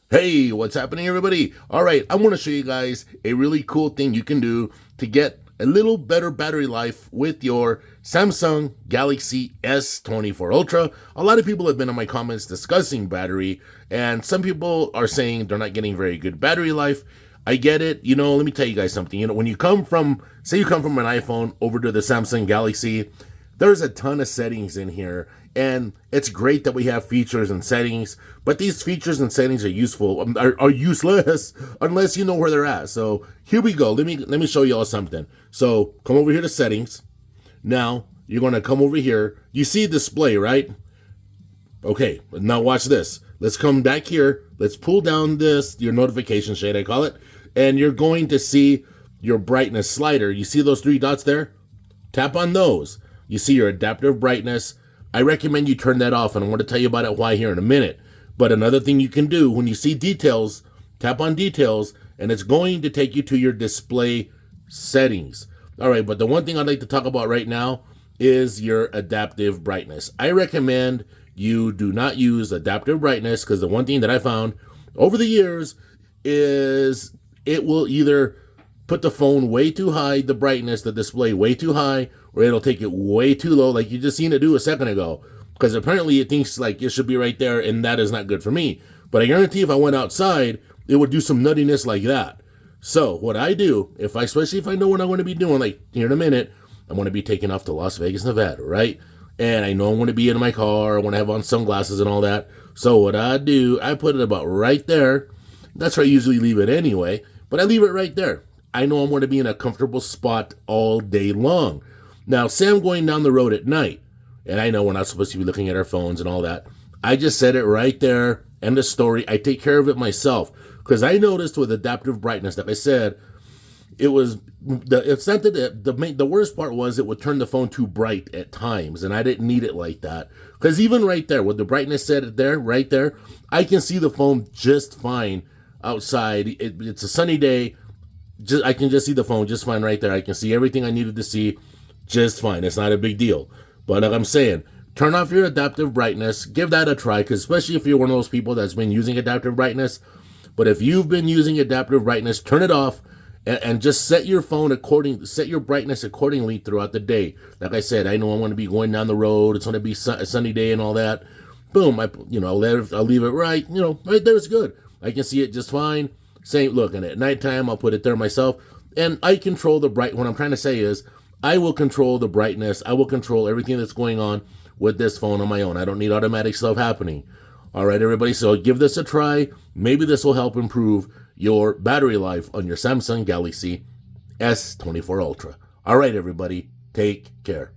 Hey, what's happening, everybody? All right, I want to show you guys a really cool thing you can do to get a little better battery life with your Samsung Galaxy S24 Ultra. A lot of people have been in my comments discussing battery, and some people are saying they're not getting very good battery life. I get it. Let me tell you guys something. When you come from, say you come from an iPhone over to the Samsung Galaxy, there's a ton of settings in here, and it's great that we have features and settings, but these features and settings are are useless unless you know where they're at. So here we go. Let me show you all something. So come over here to settings. Now you're going to come over here. You see display, right? Okay, now watch this. Let's come back here. Let's pull down your notification shade, I call it, and you're going to see your brightness slider. You see those three dots there? Tap on those. You see your adaptive brightness. I recommend you turn that off, and I want to tell you about it why here in a minute. But another thing you can do, when you see details, tap on details, and it's going to take you to your display settings. All right, but the one thing I'd like to talk about right now is your adaptive brightness. I recommend you do not use adaptive brightness because the one thing that I found over the years is it will either put the phone way too high, the brightness, the display way too high, or it'll take it way too low, like you just seen it do a second ago. Because apparently it thinks like it should be right there, and that is not good for me. But I guarantee if I went outside, it would do some nuttiness like that. So what I do, especially if I know what I'm going to be doing, like here in a minute, I'm going to be taking off to Las Vegas, Nevada, right? And I know I'm going to be in my car, I want to have on sunglasses and all that. So what I do, I put it about right there. That's where I usually leave it anyway, but I leave it right there. I know I'm going to be in a comfortable spot all day long. Now, say I'm going down the road at night, and I know we're not supposed to be looking at our phones and all that. I just set it right there, end of story. I take care of it myself, because I noticed with adaptive brightness, like I said, the worst part was it would turn the phone too bright at times, and I didn't need it like that. Because even right there, with the brightness set there, right there, I can see the phone just fine outside. It's a sunny day. I can just see the phone just fine right there. I can see everything I needed to see just fine. It's not a big deal. But like I'm saying, turn off your adaptive brightness. Give that a try, because especially if you're one of those people that's been using adaptive brightness. But if you've been using adaptive brightness, turn it off and just set your brightness accordingly throughout the day. Like I said, I know I'm going to be going down the road. It's going to be a sunny day and all that. Boom, I'll leave it right. Right there is good. I can see it just fine. Same look, and at nighttime I'll put it there myself, and I control the bright. What I'm trying to say is, I will control the brightness. I will control everything that's going on with this phone on my own. I don't need automatic stuff happening. All right, everybody. So give this a try. Maybe this will help improve your battery life on your Samsung Galaxy S24 Ultra. All right, everybody. Take care.